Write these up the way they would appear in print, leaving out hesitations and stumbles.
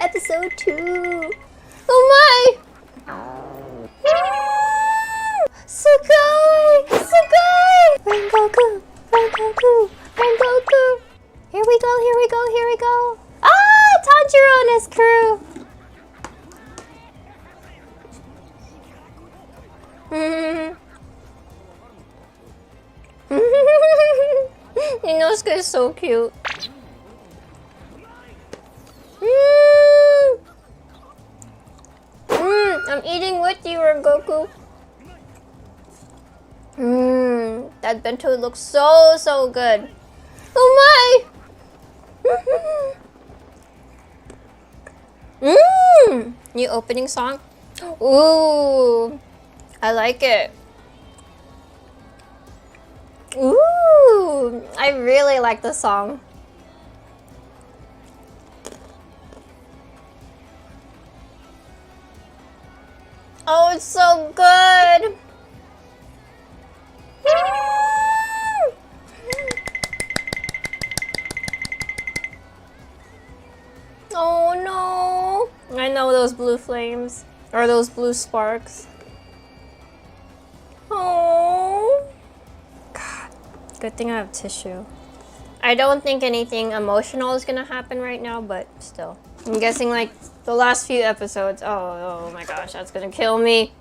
episode 2. Oh my! Sugoi! Sugoi! Rengoku! Rengoku! Rengoku! Here we go, here we go, here we go! Ah! Tanjiro and his crew! Inosuke is so cute. I'm eating with you, Rengoku. That bento looks so good. Oh my! New opening song. Ooh, I like it. Ooh, I really like the song. Oh, it's so good. Oh no. I know those blue flames. Or those blue sparks. Oh. God. Good thing I have tissue. I don't think anything emotional is gonna happen right now, but still. I'm guessing like the last few episodes. Oh my gosh, that's gonna kill me.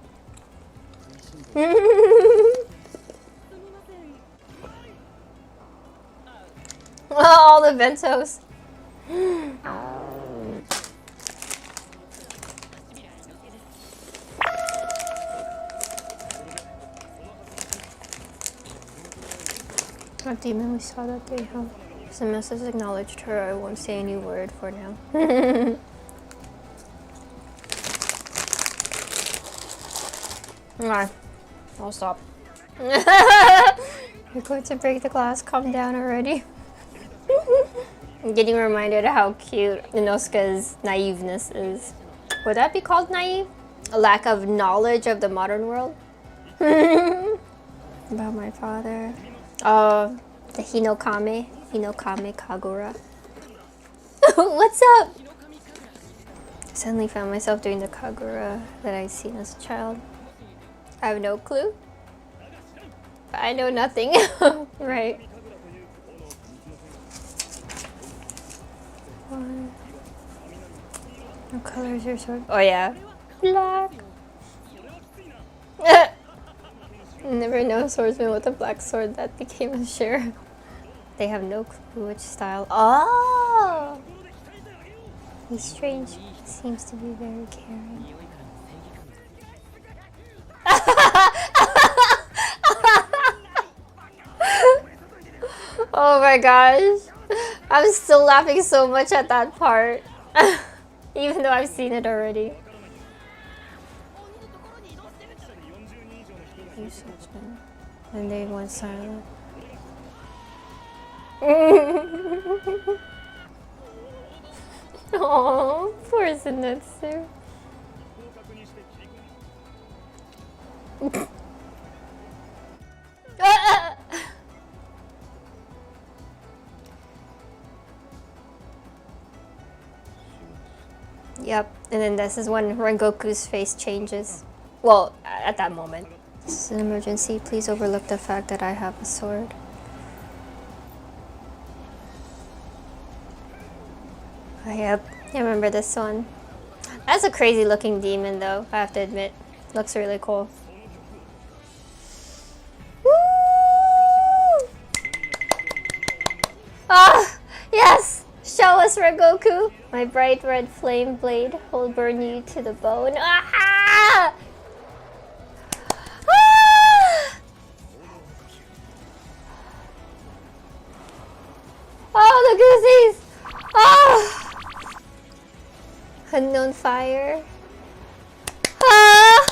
All the bentos. What demon we saw that day, huh? Samus has acknowledged her. I won't say any word for now. Alright, I'll stop. You're going to break the glass. Calm down already. I'm getting reminded of how cute Inosuke's naiveness is. Would that be called naive? A lack of knowledge of the modern world? About my father. Oh, the Hinokame Kagura. What's up? I suddenly found myself doing the Kagura that I'd seen as a child. I have no clue. But I know nothing. Right. What color is your sword? Oh yeah. Black. Never know swordsman with a black sword that became a sheriff. They have no clue which style. Oh! He's strange. Seems to be very caring. Oh my gosh. I'm still laughing so much at that part. Even though I've seen it already. And they went silent. Oh, poor Zenitsu. Yep, and then this is when Rengoku's face changes. Well, at that moment. This is an emergency. Please overlook the fact that I have a sword. Oh, yep, I remember this one. That's a crazy looking demon though, I have to admit. Looks really cool. Woo! Ah, yes! Show us, Rengoku! My bright red flame blade will burn you to the bone. Ah! Oh, the goosies! Oh! Unknown fire. Ah!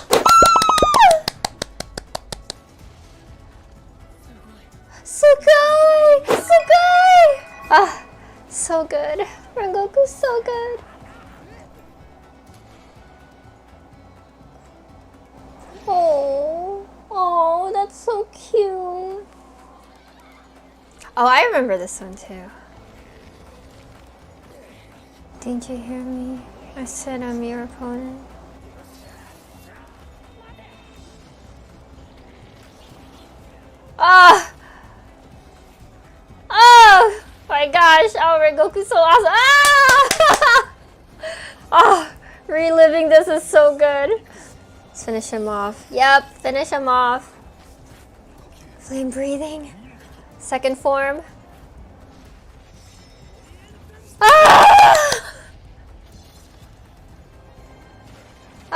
Sugoi! Sugoi! Ah, so good. Rengoku's so good. Oh, that's so cute. Oh, I remember this one too. Didn't you hear me? I said I'm your opponent. Ah! Oh my gosh! Oh, Rengoku's so awesome! Ah! Oh, reliving this is so good. Let's finish him off. Yep, finish him off. Flame breathing. Second form. Ah!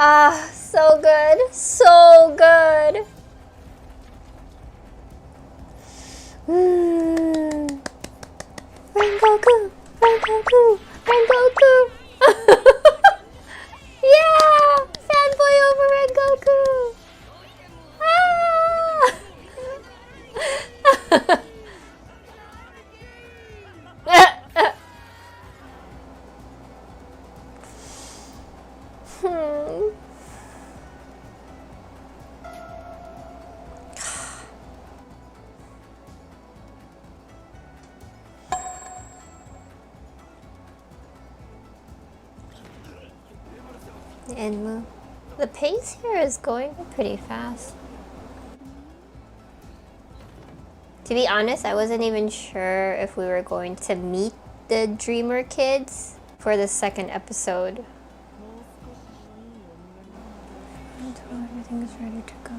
Ah, so good. So good. Rengoku! Rengoku! Rengoku! Yeah! Fanboy over Rengoku! Ah! Enmu. The pace here is going pretty fast. To be honest, I wasn't even sure if we were going to meet the Dreamer kids for the second episode. Until everything is ready to go.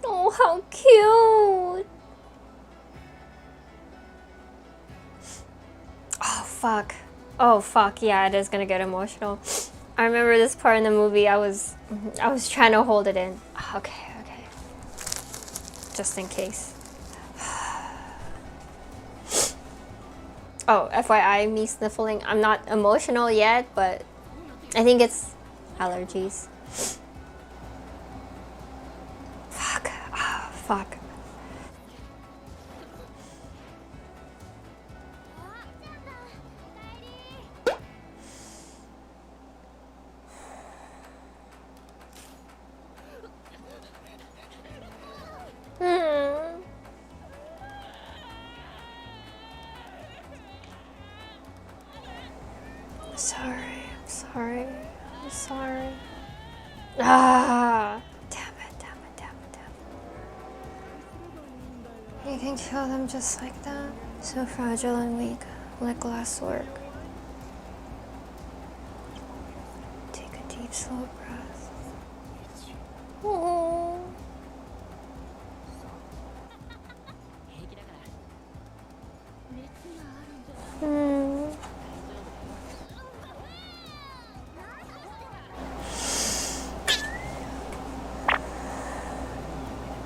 Oh, how cute! Oh, fuck. Oh fuck, yeah, it is gonna get emotional. I remember this part in the movie, I was trying to hold it in. Okay. Just in case. Oh, FYI, me sniffling. I'm not emotional yet, but I think it's allergies. Fuck. Oh, fuck. I'm sorry. Ah, damn it. You can kill them just like that. So fragile and weak, like glasswork. Take a deep, slow breath. Oh.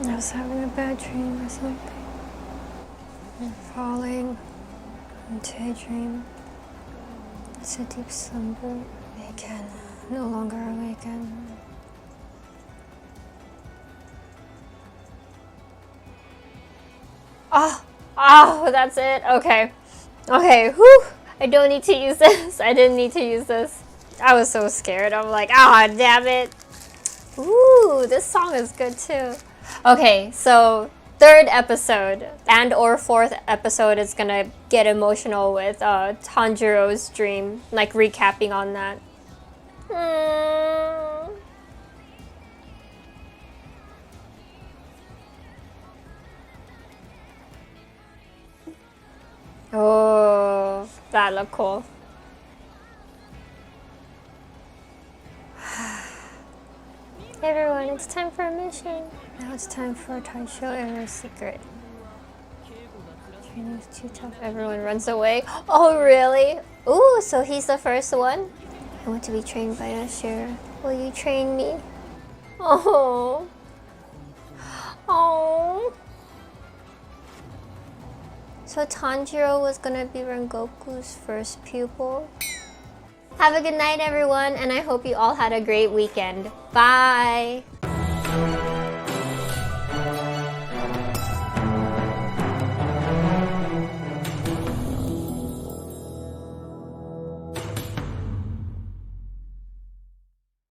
I was having a bad dream or something. I'm falling into a dream. It's a deep slumber. I can no longer awaken. Oh, that's it. Okay, whew. I don't need to use this. I didn't need to use this. I was so scared. I'm like, damn it. Ooh, this song is good too. Okay, so third episode and or fourth episode is gonna get emotional with Tanjiro's dream, like recapping on that. Oh, that looked cool. Hey everyone, it's time for a mission. Now it's time for Taisho Era's secret. Training is too tough. Everyone runs away. Oh, really? Ooh, so he's the first one? I want to be trained by Ashira. Will you train me? Oh. So Tanjiro was gonna be Rengoku's first pupil. Have a good night, everyone, and I hope you all had a great weekend. Bye!